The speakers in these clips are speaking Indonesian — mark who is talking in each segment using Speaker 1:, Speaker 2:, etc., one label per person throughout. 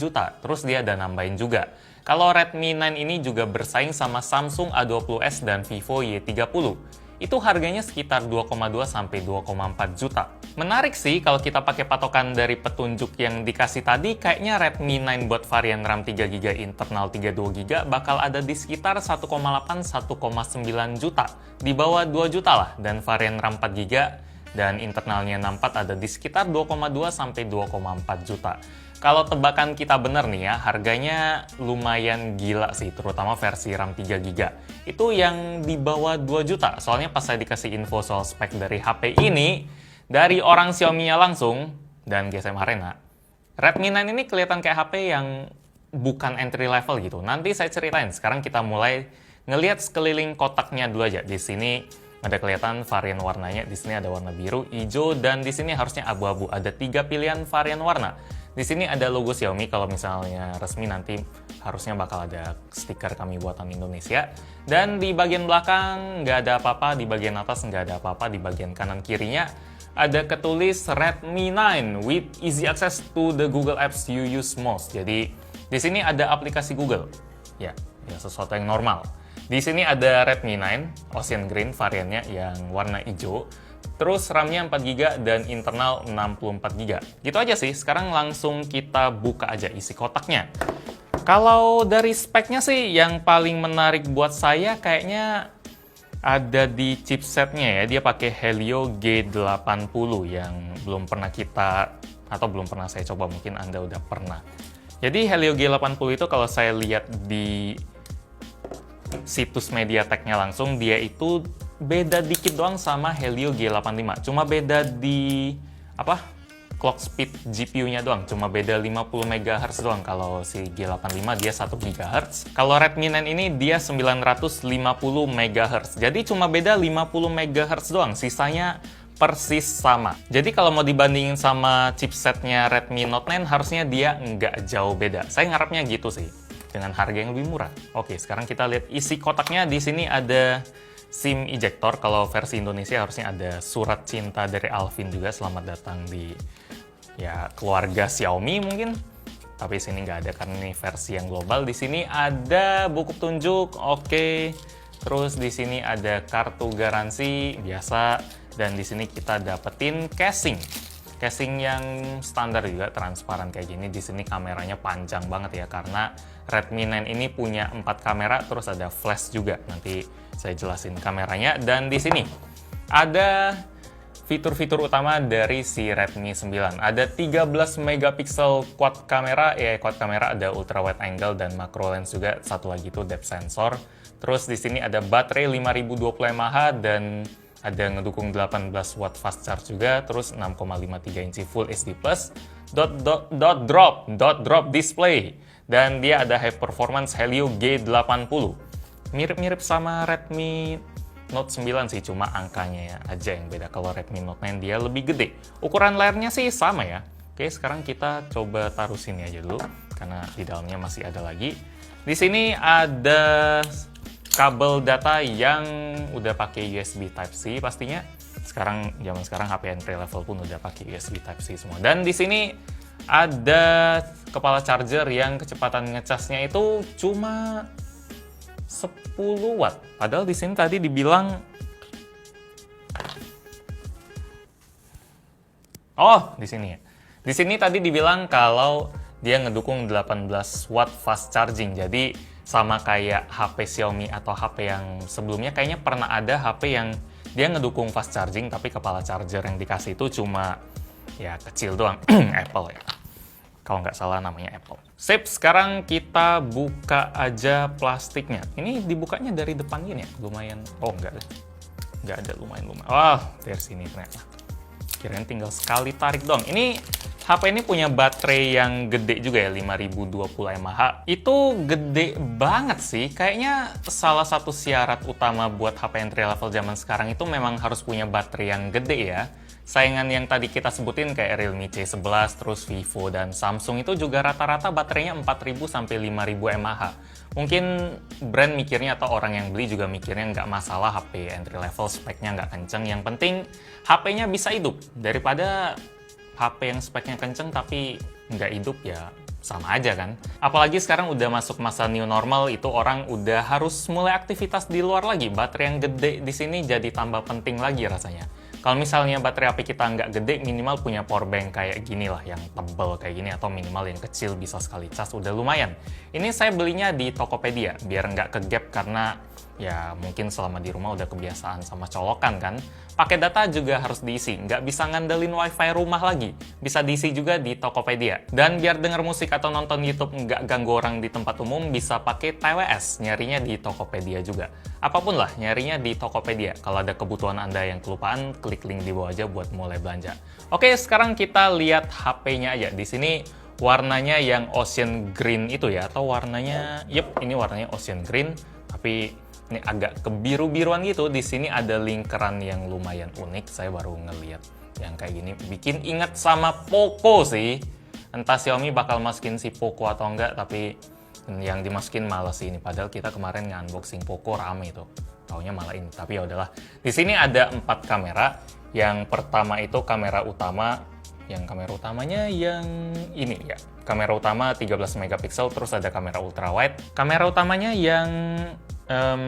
Speaker 1: juta. Terus dia ada nambahin juga. Kalau Redmi 9 ini juga bersaing sama Samsung A20s dan Vivo Y30. Itu harganya sekitar 2,2 sampai 2,4 juta. Menarik sih kalau kita pakai patokan dari petunjuk yang dikasih tadi, kayaknya Redmi 9 buat varian RAM 3GB internal 32GB bakal ada di sekitar 1,8-1,9 juta. Di bawah 2 juta lah, dan varian RAM 4GB dan internalnya 64 ada di sekitar 2,2 sampai 2,4 juta. Kalau tebakan kita bener nih ya, harganya lumayan gila sih, terutama versi RAM 3GB. Itu yang di bawah 2 juta. Soalnya pas saya dikasih info soal spek dari HP ini, dari orang Xiaomi-nya langsung, dan GSM Arena, Redmi 9 ini kelihatan kayak HP yang bukan entry level gitu. Nanti saya ceritain, sekarang kita mulai ngelihat sekeliling kotaknya dulu aja. Di sini ada kelihatan varian warnanya, di sini ada warna biru, hijau, dan di sini harusnya abu-abu. Ada 3 pilihan varian warna. Di sini ada logo Xiaomi, kalau misalnya resmi nanti harusnya bakal ada stiker kami buatan Indonesia. Dan di bagian belakang nggak ada apa-apa, di bagian atas nggak ada apa-apa, di bagian kanan kirinya ada ketulis Redmi 9 with easy access to the Google Apps you use most. Jadi di sini ada aplikasi Google, ya sesuatu yang normal. Di sini ada Redmi 9 Ocean Green variannya yang warna hijau. Terus RAM-nya 4GB dan internal 64GB. Gitu aja sih, sekarang langsung kita buka aja isi kotaknya. Kalau dari speknya sih, yang paling menarik buat saya kayaknya ada di chipsetnya ya. Dia pakai Helio G80 yang belum pernah saya coba, mungkin Anda udah pernah. Jadi Helio G80 itu kalau saya lihat di situs MediaTek-nya langsung, dia itu beda dikit doang sama Helio G85. Cuma beda di clock speed GPU-nya doang. Cuma beda 50 MHz doang. Kalau si G85 dia 1 GHz. Kalau Redmi 9 ini dia 950 MHz. Jadi cuma beda 50 MHz doang. Sisanya persis sama. Jadi kalau mau dibandingin sama chipsetnya Redmi Note 9, harusnya dia nggak jauh beda. Saya ngarepnya gitu sih, dengan harga yang lebih murah. Oke, sekarang kita lihat isi kotaknya. Di sini ada SIM ejector. Kalau versi Indonesia harusnya ada surat cinta dari Alvin juga, selamat datang di keluarga Xiaomi mungkin. Tapi sini nggak ada karena ini versi yang global. Di sini ada buku petunjuk, oke. Terus di sini ada kartu garansi biasa, dan di sini kita dapetin casing. Casing yang standar juga, transparan kayak gini. Di sini kameranya panjang banget ya, karena Redmi 9 ini punya 4 kamera, terus ada flash juga. Nanti saya jelasin kameranya. Dan di sini ada fitur-fitur utama dari si Redmi 9. Ada 13 megapiksel quad kamera, quad kamera ada ultra wide angle dan macro lens juga. Satu lagi itu depth sensor. Terus di sini ada baterai 5020 mAh dan ada ngedukung 18 watt fast charge juga, terus 6,53 inci Full HD+, dot drop display, dan dia ada high performance Helio G80. Mirip-mirip sama Redmi Note 9 sih, cuma angkanya aja yang beda. Kalau Redmi Note 9 dia lebih gede. Ukuran layarnya sih sama ya. Oke, sekarang kita coba taruh sini aja dulu, karena di dalamnya masih ada lagi. Di sini ada kabel data yang udah pakai USB Type-C pastinya. Zaman sekarang HP entry level pun udah pakai USB Type-C semua. Dan di sini ada kepala charger yang kecepatan ngecasnya itu cuma 10 watt. Padahal di sini tadi dibilang di sini ya. Di sini tadi dibilang kalau dia ngedukung 18 watt fast charging. Jadi sama kayak HP Xiaomi atau HP yang sebelumnya, kayaknya pernah ada HP yang dia ngedukung fast charging tapi kepala charger yang dikasih itu cuma kecil doang. Apple ya, kalau nggak salah namanya Apple. Sip, sekarang kita buka aja plastiknya. Ini dibukanya dari depan gini ya, lumayan. Nggak ada lumayan. Dari sini ternyata. Kirain tinggal sekali tarik doang. Ini HP ini punya baterai yang gede juga ya, 5020 mAh. Itu gede banget sih. Kayaknya salah satu syarat utama buat HP entry level zaman sekarang itu memang harus punya baterai yang gede ya. Saingan yang tadi kita sebutin kayak Realme C11, terus Vivo dan Samsung itu juga rata-rata baterainya 4000 sampai 5000 mAh. Mungkin brand mikirnya atau orang yang beli juga mikirnya nggak masalah HP entry level speknya nggak kenceng. Yang penting HP-nya bisa hidup, daripada HP yang speknya kenceng tapi nggak hidup ya sama aja kan. Apalagi sekarang udah masuk masa new normal, itu orang udah harus mulai aktivitas di luar lagi. Baterai yang gede di sini jadi tambah penting lagi rasanya. Kalau misalnya baterai HP kita nggak gede, minimal punya power bank kayak gini lah, yang tebel kayak gini, atau minimal yang kecil bisa sekali cas, udah lumayan. Ini saya belinya di Tokopedia, biar nggak ke gap karena ya mungkin selama di rumah udah kebiasaan sama colokan kan. Pakai data juga harus diisi, nggak bisa ngandelin wifi rumah lagi. Bisa diisi juga di Tokopedia. Dan biar denger musik atau nonton YouTube nggak ganggu orang di tempat umum, bisa pakai TWS, nyarinya di Tokopedia juga. Apapun lah, nyarinya di Tokopedia. Kalau ada kebutuhan Anda yang kelupaan, klik link di bawah aja buat mulai belanja. Oke, sekarang kita lihat HP-nya aja. Di sini warnanya yang ocean green itu ya, atau warnanya, ini warnanya ocean green, tapi ini agak kebiru-biruan gitu. Di sini ada lingkaran yang lumayan unik. Saya baru ngeliat yang kayak gini. Bikin ingat sama Poco sih. Entah Xiaomi bakal masukin si Poco atau enggak, tapi yang dimasukin malah sih ini. Padahal kita kemarin nge-unboxing Poco rame itu. Taunya malah ini. Tapi ya udahlah. Di sini ada 4 kamera. Yang pertama itu kamera utama. Yang kamera utamanya yang ini ya. Kamera utama 13 megapiksel, terus ada kamera ultrawide. Kamera utamanya yang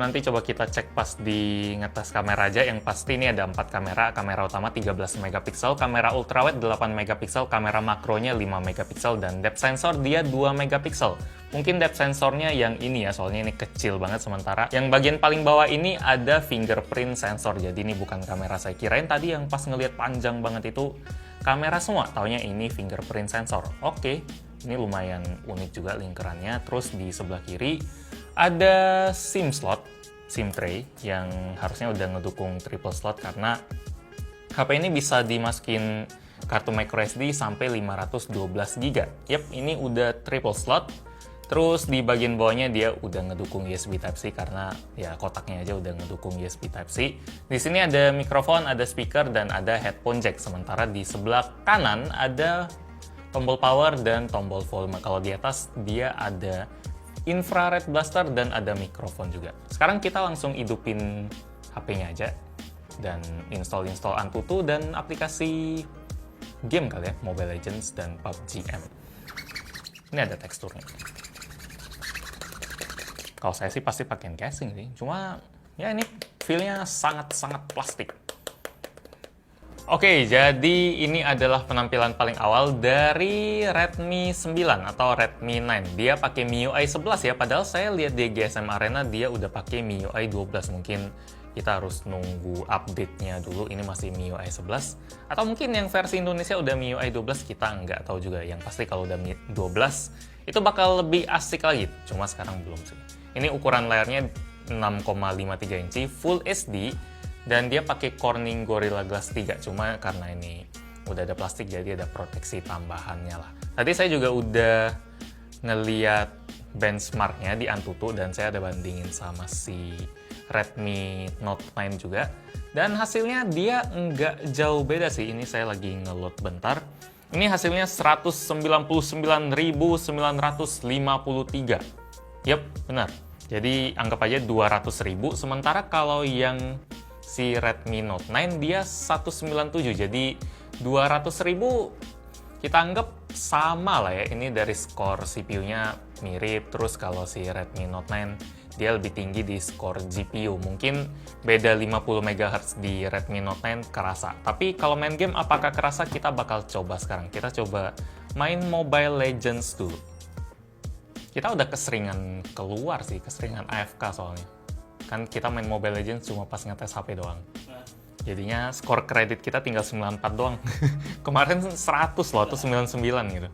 Speaker 1: nanti coba kita cek pas di ngetes kamera aja. Yang pasti ini ada 4 kamera. Kamera utama 13 megapiksel, kamera ultrawide 8 megapiksel, kamera makronya 5 megapiksel, dan depth sensor dia 2 megapiksel. Mungkin depth sensornya yang ini ya, soalnya ini kecil banget. Sementara yang bagian paling bawah ini ada fingerprint sensor. Jadi ini bukan kamera. Saya kirain tadi yang pas ngelihat panjang banget itu kamera semua, taunya ini fingerprint sensor. Oke, ini lumayan unik juga lingkarannya. Terus di sebelah kiri ada SIM slot, SIM tray, yang harusnya udah ngedukung triple slot karena HP ini bisa dimasukin kartu microSD sampai 512 GB. Yap, ini udah triple slot. Terus di bagian bawahnya dia udah ngedukung USB Type-C karena ya kotaknya aja udah ngedukung USB Type-C. Di sini ada mikrofon, ada speaker, dan ada headphone jack. Sementara di sebelah kanan ada tombol power dan tombol volume. Kalau di atas dia ada infrared blaster dan ada mikrofon juga. Sekarang kita langsung hidupin HP-nya aja dan install Antutu dan aplikasi game kali ya, Mobile Legends dan PUBG M. Ini ada teksturnya. Kalau saya sih pasti pakai casing sih, cuma ya ini feel-nya sangat-sangat plastik. Oke, jadi ini adalah penampilan paling awal dari Redmi 9 atau Redmi 9. Dia pakai MIUI 11 ya, padahal saya lihat di GSM Arena dia udah pakai MIUI 12. Mungkin kita harus nunggu update-nya dulu, ini masih MIUI 11. Atau mungkin yang versi Indonesia udah MIUI 12, kita nggak tahu juga. Yang pasti kalau udah 12, itu bakal lebih asik lagi. Cuma sekarang belum sih. Ini ukuran layarnya 6,53 inci, Full HD, dan dia pakai Corning Gorilla Glass 3. Cuma karena ini udah ada plastik, jadi ada proteksi tambahannya lah. Tadi saya juga udah ngeliat benchmarknya di Antutu, dan saya ada bandingin sama si Redmi Note 9 juga. Dan hasilnya dia nggak jauh beda sih. Ini saya lagi ngeload bentar. Ini hasilnya 199.953. Yap, benar. Jadi anggap aja 200.000. Sementara kalau yang si Redmi Note 9 dia 197. Jadi 200.000 kita anggap sama lah ya. Ini dari skor CPU-nya mirip. Terus kalau si Redmi Note 9 dia lebih tinggi di skor GPU. Mungkin beda 50 MHz di Redmi Note 9 kerasa. Tapi kalau main game apakah kerasa? Kita bakal coba sekarang. Kita coba main Mobile Legends dulu. Kita udah keseringan keluar sih, keseringan AFK soalnya. Kan kita main Mobile Legends cuma pas ngetes HP doang. Jadinya skor kredit kita tinggal 94 doang. Kemarin 100 loh, atau 99 gitu.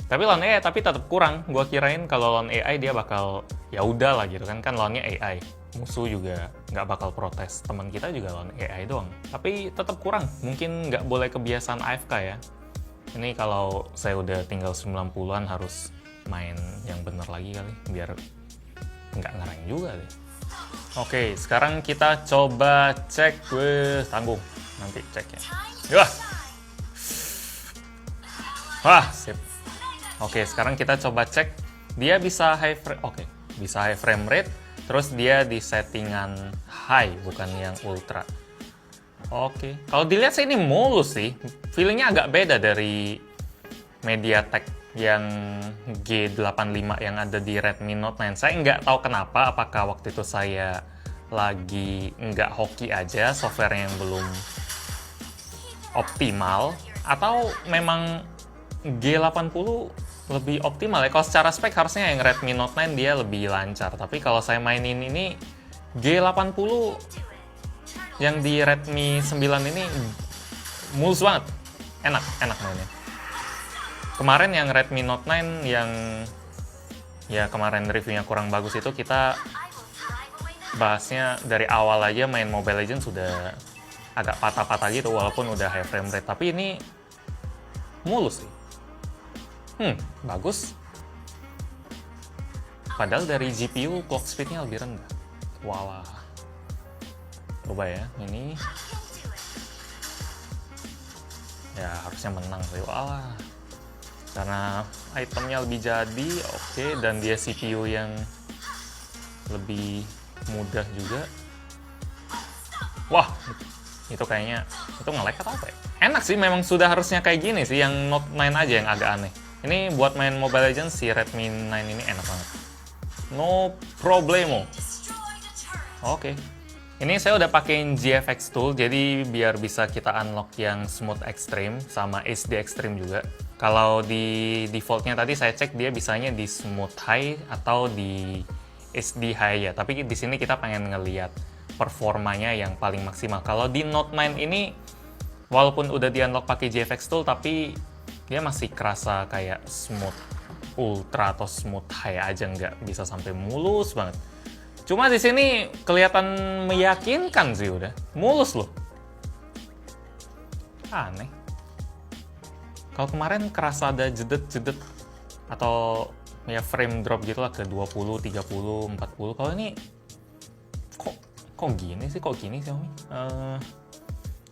Speaker 1: Tapi lawan AI tapi tetap kurang. Gua kirain kalau lawan AI dia bakal ya udah lah gitu kan lawannya AI. Musuh juga nggak bakal protes. Teman kita juga lawan AI doang. Tapi tetap kurang. Mungkin nggak boleh kebiasaan AFK ya. Ini kalau saya udah tinggal 90-an harus main yang bener lagi kali, biar nggak ngereng juga deh. Oke, sekarang kita coba cek. Tanggung, nanti ceknya. Wah, sip. Oke, sekarang kita coba cek. Dia bisa high frame, bisa high frame rate. Terus dia di settingan high, bukan yang ultra. Oke, kalau dilihat sih ini mulus sih. Feelingnya agak beda dari MediaTek yang G85 yang ada di Redmi Note 9. Saya nggak tahu kenapa, apakah waktu itu saya lagi nggak hoki aja, software yang belum optimal, atau memang G80 lebih optimal ya. Kalau secara spek harusnya yang Redmi Note 9 dia lebih lancar, tapi kalau saya mainin ini G80 yang di Redmi 9 ini mulus banget, enak mainnya. Kemarin yang Redmi Note 9 yang ya kemarin reviewnya kurang bagus itu, kita bahasnya dari awal aja main Mobile Legends sudah agak patah-patah gitu walaupun udah high frame rate, tapi ini mulus sih. Bagus. Padahal dari GPU clock speednya lebih rendah. Wah. Coba ya, ini. Ya harusnya menang sih. Wah. Karena itemnya lebih jadi, oke, dan dia CPU yang lebih mudah juga. Wah, itu kayaknya, itu nge-lag atau apa ya? Enak sih, memang sudah harusnya kayak gini sih, yang Note 9 aja yang agak aneh. Ini buat main Mobile Legends, si Redmi 9 ini enak banget. No problemo. Oke. Ini saya udah pakein GFX Tool, jadi biar bisa kita unlock yang Smooth Extreme sama HD Extreme juga. Kalau di defaultnya tadi saya cek dia bisanya di Smooth High atau di HD High ya. Tapi di sini kita pengen ngeliat performanya yang paling maksimal. Kalau di Note 9 ini, walaupun udah di unlock pakai GFX Tool, tapi dia masih kerasa kayak smooth ultra atau smooth high aja, nggak bisa sampai mulus banget. Cuma di sini kelihatan meyakinkan sih, udah mulus loh. Aneh. Kalau kemarin kerasa ada jedet-jedet atau ya frame drop gitu lah ke 20, 30, 40. Kalau ini kok gini sih, Xiaomi?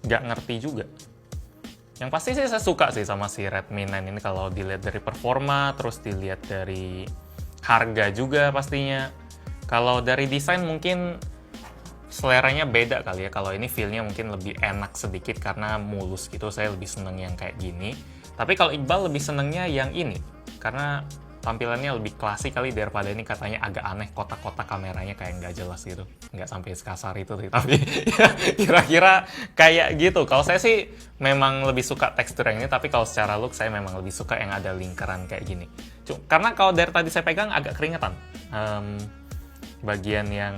Speaker 1: Nggak ngerti juga. Yang pasti sih saya suka sih sama si Redmi 9 ini kalau dilihat dari performa, terus dilihat dari harga juga pastinya. Kalau dari desain mungkin seleranya beda kali ya. Kalau ini feel-nya mungkin lebih enak sedikit karena mulus gitu. Saya lebih seneng yang kayak gini. Tapi kalau Iqbal lebih senengnya yang ini karena tampilannya lebih klasik kali, daripada ini katanya agak aneh, kotak-kotak kameranya kayak nggak jelas gitu. Nggak sampai sekasar itu sih, tapi ya, kira-kira kayak gitu. Kalau saya sih memang lebih suka tekstur yang ini, tapi kalau secara look saya memang lebih suka yang ada lingkaran kayak gini. Karena kalau dari tadi saya pegang agak keringetan. Bagian yang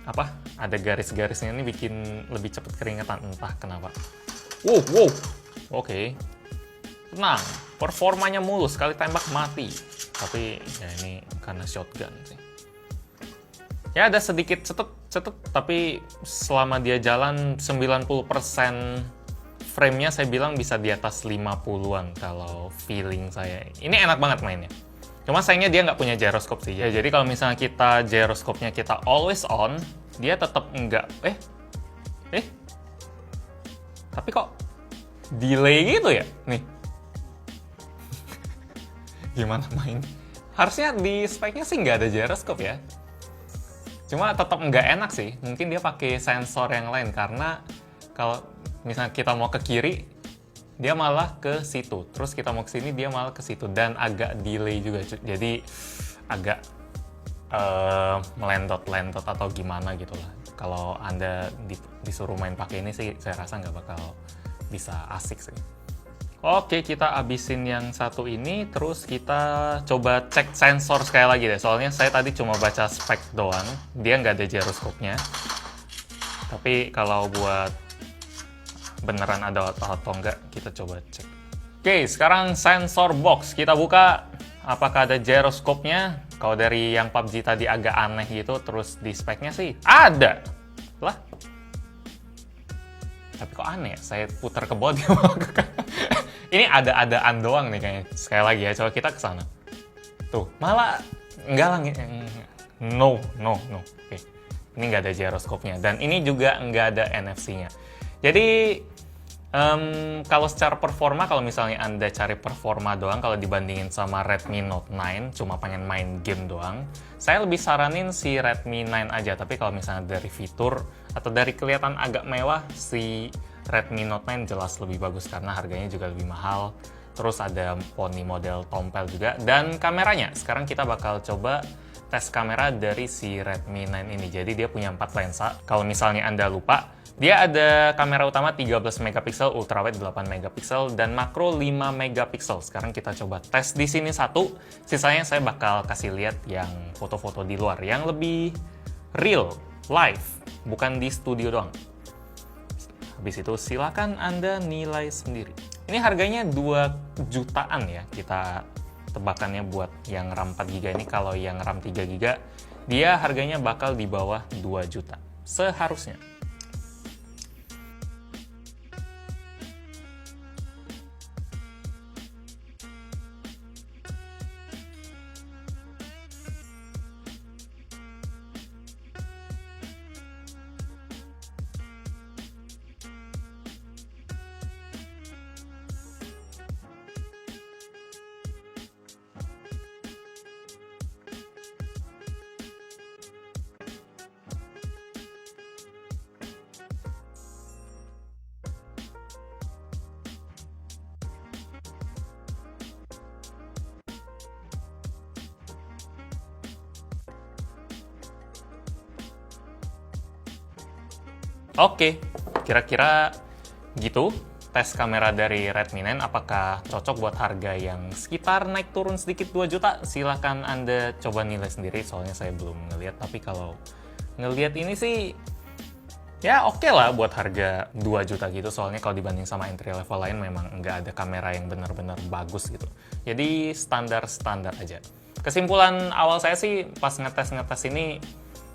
Speaker 1: apa ada garis-garisnya ini bikin lebih cepet keringetan, entah kenapa. Wow. Oke. Tenang, performanya mulus, sekali tembak mati. Tapi ya ini karena shotgun sih. Ya ada sedikit cetet, tapi selama dia jalan 90% frame-nya saya bilang bisa di atas 50-an kalau feeling saya. Ini enak banget mainnya. Cuma sayangnya dia nggak punya gyroscope sih. Ya, jadi kalau misalnya kita gyroscope-nya kita always on, dia tetap nggak... Tapi kok delay gitu ya? Nih. Gimana main? Harusnya di speknya sih nggak ada gyroscope ya. Cuma tetap nggak enak sih. Mungkin dia pakai sensor yang lain, karena kalau misalnya kita mau ke kiri, dia malah ke situ. Terus kita mau ke sini, dia malah ke situ. Dan agak delay juga. Jadi agak melentot-lentot atau gimana gitu lah. Kalau Anda disuruh main pakai ini sih, saya rasa nggak bakal bisa asik sih. Oke, kita abisin yang satu ini, terus kita coba cek sensor sekali lagi deh. Soalnya saya tadi cuma baca spek doang, dia nggak ada gyroscope-nya. Tapi kalau buat beneran ada atau enggak, kita coba cek. Oke, sekarang sensor box. Kita buka, apakah ada gyroscope-nya. Kalau dari yang PUBG tadi agak aneh gitu, terus di speknya sih ada. Lah. Tapi kok aneh ya, saya putar ke bawah dia malah ke kanan. Ini ada-adaan doang nih kayaknya. Sekali lagi ya, coba kita ke sana. Tuh, malah enggak lah. No. Oke. Ini nggak ada gyroscope-nya. Dan ini juga nggak ada NFC-nya. Jadi, kalau secara performa, kalau misalnya Anda cari performa doang, kalau dibandingin sama Redmi Note 9, cuma pengen main game doang, saya lebih saranin si Redmi 9 aja. Tapi kalau misalnya dari fitur, atau dari kelihatan agak mewah, si Redmi Note 9 jelas lebih bagus karena harganya juga lebih mahal. Terus ada poni model tompel juga. Dan kameranya, sekarang kita bakal coba tes kamera dari si Redmi 9 ini. Jadi dia punya 4 lensa. Kalau misalnya Anda lupa, dia ada kamera utama 13 megapiksel, ultrawide 8 megapiksel, dan makro 5 megapiksel. Sekarang kita coba tes di sini satu. Sisanya saya bakal kasih lihat yang foto-foto di luar, yang lebih real, live, bukan di studio doang. Habis itu silakan Anda nilai sendiri. Ini harganya 2 jutaan ya, kita tebakannya buat yang RAM 4GB ini. Kalau yang RAM 3GB, dia harganya bakal di bawah 2 juta. Seharusnya. Oke, kira-kira gitu tes kamera dari Redmi 9. Apakah cocok buat harga yang sekitar naik turun sedikit 2 juta? Silahkan Anda coba nilai sendiri, soalnya saya belum ngeliat. Tapi kalau ngeliat ini sih, ya oke lah buat harga 2 juta gitu. Soalnya kalau dibanding sama entry level lain, memang nggak ada kamera yang benar-benar bagus gitu. Jadi standar-standar aja. Kesimpulan awal saya sih, pas ngetes-ngetes ini,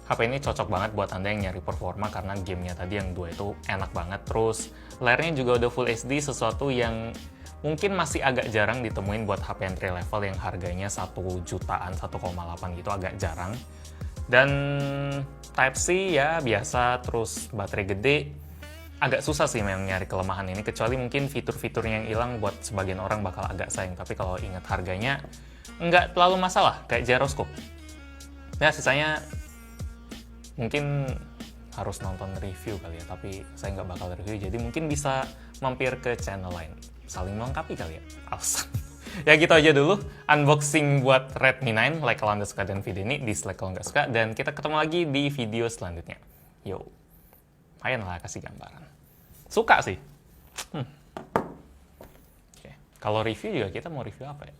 Speaker 1: HP ini cocok banget buat Anda yang nyari performa karena gamenya tadi yang 2 itu enak banget. Terus layarnya juga udah Full HD, sesuatu yang mungkin masih agak jarang ditemuin buat HP entry level yang harganya 1 jutaan, 1,8 gitu, agak jarang. Dan Type-C ya biasa, terus baterai gede. Agak susah sih memang nyari kelemahan ini, kecuali mungkin fitur-fiturnya yang hilang buat sebagian orang bakal agak sayang. Tapi kalau ingat harganya, nggak terlalu masalah, kayak gyroscope. Ya sisanya mungkin harus nonton review kali ya, tapi saya nggak bakal review, jadi mungkin bisa mampir ke channel lain. Saling melengkapi kali ya, alasan. Ya gitu aja dulu unboxing buat Redmi 9. Like kalau Anda suka dengan video ini, dislike kalau nggak suka, dan kita ketemu lagi di video selanjutnya. Yo, lumayan lah kasih gambaran. Suka sih. Oke. Kalau review juga kita mau review apa ya?